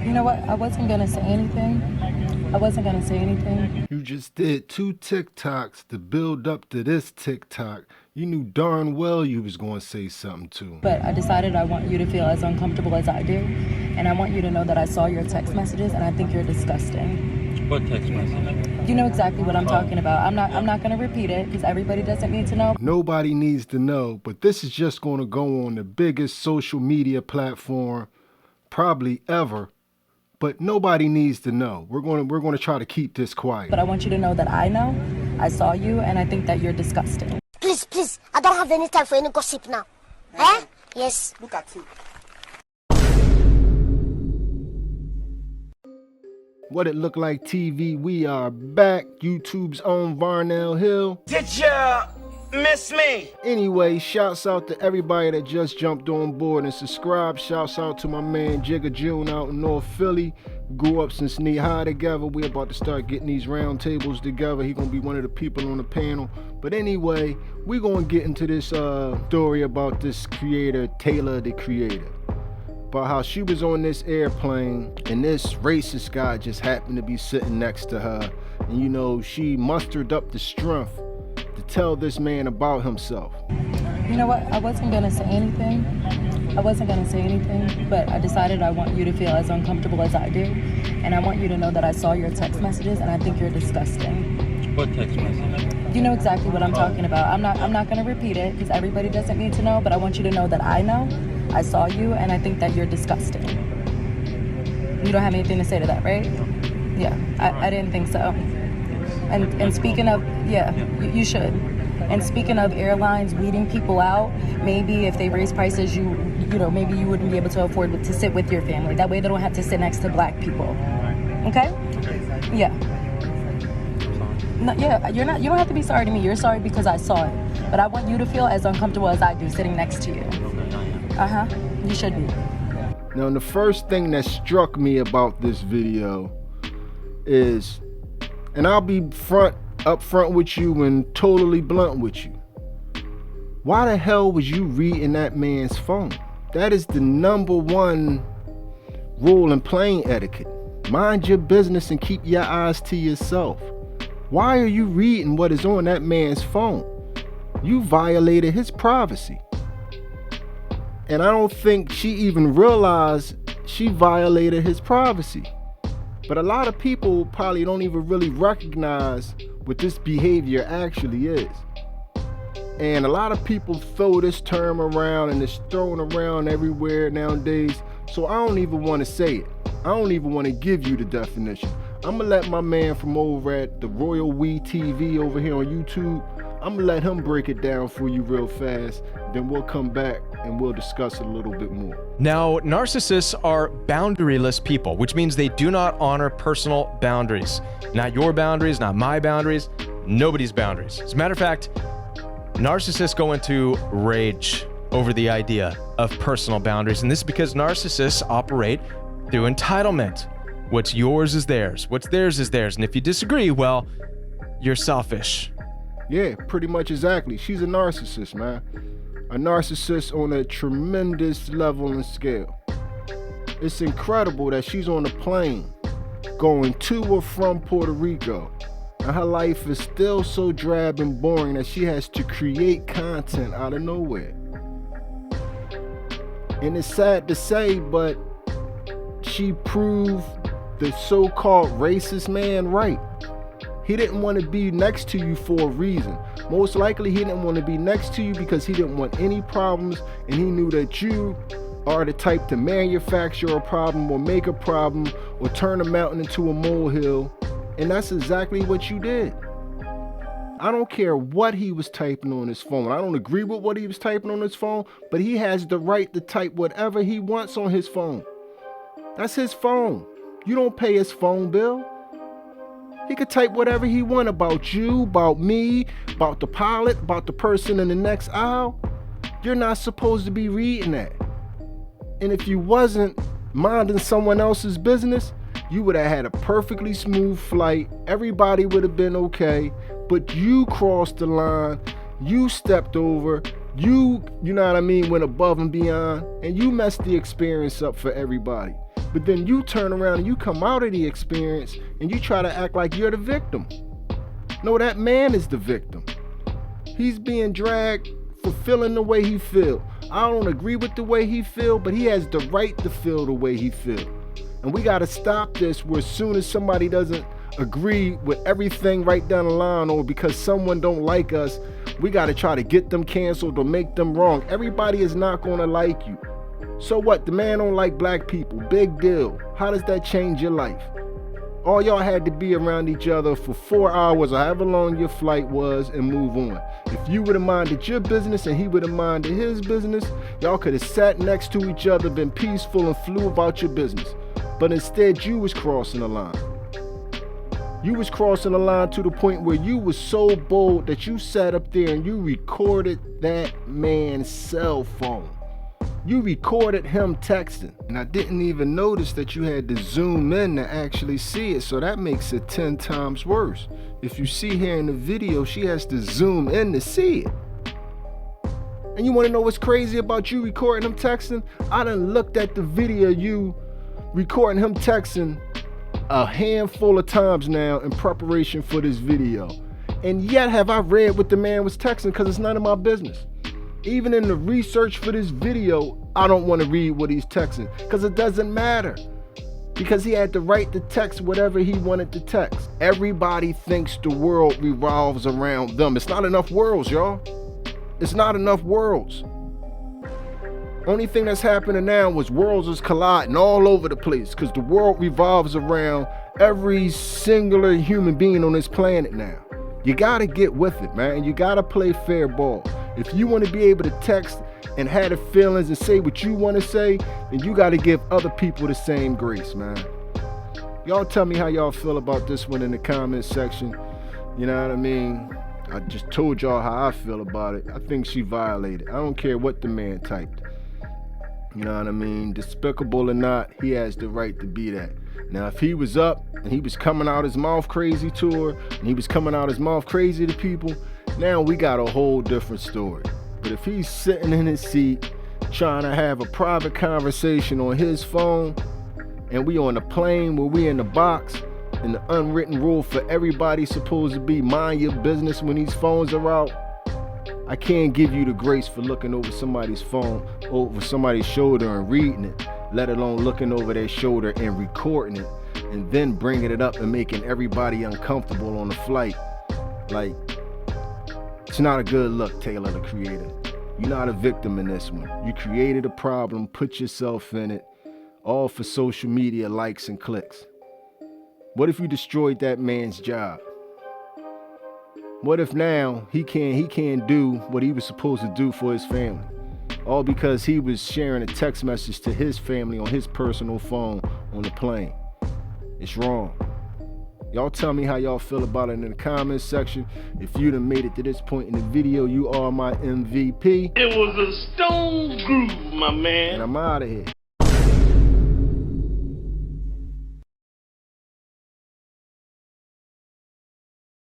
You know what? I wasn't gonna say anything. You just did 2 TikToks to build up to this TikTok. You knew darn well you was gonna say something too. But I decided I want you to feel as uncomfortable as I do. And I want you to know that I saw your text messages and I think you're disgusting. What text message? You know exactly what I'm talking about. I'm not gonna repeat it because everybody doesn't need to know. Nobody needs to know, but this is just gonna go on the biggest social media platform probably ever. But nobody needs to know. We're gonna try to keep this quiet. But I want you to know that I know, I saw you, and I think that you're disgusting. Please, I don't have any time for any gossip now. Eh? Yes. Look at you. What it look like TV, we are back. YouTube's own Varnell Hill. Did ya miss me? Anyway, shouts out to everybody that just jumped on board and subscribed. Shouts out to my man Jigga June out in North Philly. Grew up since knee high together. We about to start getting these round tables together. He gonna be one of the people on the panel. But anyway, we gonna get into this story about this creator, Taylor the Creator. About how she was on this airplane and this racist guy just happened to be sitting next to her. And you know, she mustered up the strength to tell this man about himself. You know what? I wasn't gonna say anything, but I decided I want you to feel as uncomfortable as I do. And I want you to know that I saw your text messages and I think you're disgusting. What text message? You know exactly what I'm talking about. I'm not gonna repeat it because everybody doesn't need to know, but I want you to know that I know, I saw you, and I think that you're disgusting. You don't have anything to say to that, right? Yeah, I didn't think so. And speaking of, you should. And speaking of airlines weeding people out, maybe if they raise prices, you know, maybe you wouldn't be able to afford to sit with your family. That way they don't have to sit next to black people. Okay? Yeah. No, yeah, you don't have to be sorry to me. You're sorry because I saw it. But I want you to feel as uncomfortable as I do sitting next to you. You should be. Now, the first thing that struck me about this video is, and I'll be up front with you and totally blunt with you. Why the hell was you reading that man's phone? That is the #1 rule in plane etiquette. Mind your business and keep your eyes to yourself. Why are you reading what is on that man's phone? You violated his privacy. And I don't think she even realized she violated his privacy. But a lot of people probably don't even really recognize what this behavior actually is. And a lot of people throw this term around and it's thrown around everywhere nowadays. So I don't even want to say it. I don't even want to give you the definition. I'm gonna let my man from over at the Royal We TV over here on YouTube, I'm gonna let him break it down for you real fast. Then we'll come back and we'll discuss it a little bit more. Now, narcissists are boundaryless people, which means they do not honor personal boundaries. Not your boundaries, not my boundaries, nobody's boundaries. As a matter of fact, narcissists go into rage over the idea of personal boundaries. And this is because narcissists operate through entitlement. What's yours is theirs. What's theirs is theirs. And if you disagree, well, you're selfish. Yeah, pretty much exactly. She's a narcissist, man. A narcissist on a tremendous level and scale. It's incredible that she's on a plane going to or from Puerto Rico, and her life is still so drab and boring that she has to create content out of nowhere. And it's sad to say, but she proved the so-called racist man right. He didn't want to be next to you for a reason. Most likely he didn't want to be next to you because he didn't want any problems, and he knew that you are the type to manufacture a problem or make a problem or turn a mountain into a molehill. And that's exactly what you did. I don't care what he was typing on his phone. I don't agree with what he was typing on his phone, but he has the right to type whatever he wants on his phone. That's his phone. You don't pay his phone bill. He could type whatever he wants about you, about me, about the pilot, about the person in the next aisle. You're not supposed to be reading that. And if you wasn't minding someone else's business, you would have had a perfectly smooth flight. Everybody would have been okay. But you crossed the line. You stepped over. You know what I mean, went above and beyond. And you messed the experience up for everybody. But then you turn around and you come out of the experience and you try to act like you're the victim. No, that man is the victim. He's being dragged for feeling the way he feel. I don't agree with the way he feel, but he has the right to feel the way he feel. And we got to stop this where as soon as somebody doesn't agree with everything right down the line, or because someone don't like us, we got to try to get them canceled or make them wrong. Everybody is not going to like you. So what? The man don't like black people. Big deal. How does that change your life? All y'all had to be around each other for 4 hours or however long your flight was and move on. If you would have minded your business and he would have minded his business, y'all could have sat next to each other, been peaceful, and flew about your business. But instead, you was crossing the line. You was crossing the line to the point where you was so bold that you sat up there and you recorded that man's cell phone. You recorded him texting. And I didn't even notice that you had to zoom in to actually see it. So that makes it 10 times worse. If you see here in the video, she has to zoom in to see it. And you want to know what's crazy about you recording him texting? I done looked at the video you recording him texting a handful of times now in preparation for this video. And yet have I read what the man was texting, because it's none of my business. Even in the research for this video, I don't want to read what he's texting, because it doesn't matter. Because he had the right to text whatever he wanted to text. Everybody thinks the world revolves around them. It's not enough worlds, y'all. It's not enough worlds. Only thing that's happening now is worlds is colliding all over the place, because the world revolves around every singular human being on this planet now. You gotta get with it, man. You gotta play fair ball. If you want to be able to text and have the feelings and say what you want to say, then you gotta give other people the same grace, man. Y'all tell me how y'all feel about this one in the comments section. You know what I mean? I just told y'all how I feel about it. I think she violated. I don't care what the man typed. You know what I mean? Despicable or not, he has the right to be that. Now, if he was up and he was coming out his mouth crazy to her, and he was coming out his mouth crazy to people, now we got a whole different story. But if he's sitting in his seat trying to have a private conversation on his phone, and we on a plane where we in the box, and the unwritten rule for everybody supposed to be mind your business when these phones are out, I can't give you the grace for looking over somebody's phone, over somebody's shoulder and reading it, let alone looking over their shoulder and recording it, and then bringing it up and making everybody uncomfortable on the flight. Like, it's not a good look, Taylor the Creator. You're not a victim in this one. You created a problem, put yourself in it, all for social media likes and clicks. What if you destroyed that man's job? What if now he can't do what he was supposed to do for his family? All because he was sharing a text message to his family on his personal phone on the plane. It's wrong. Y'all tell me how y'all feel about it in the comments section. If you done made it to this point in the video, you are my MVP. It was a stone groove, my man. And I'm out of here.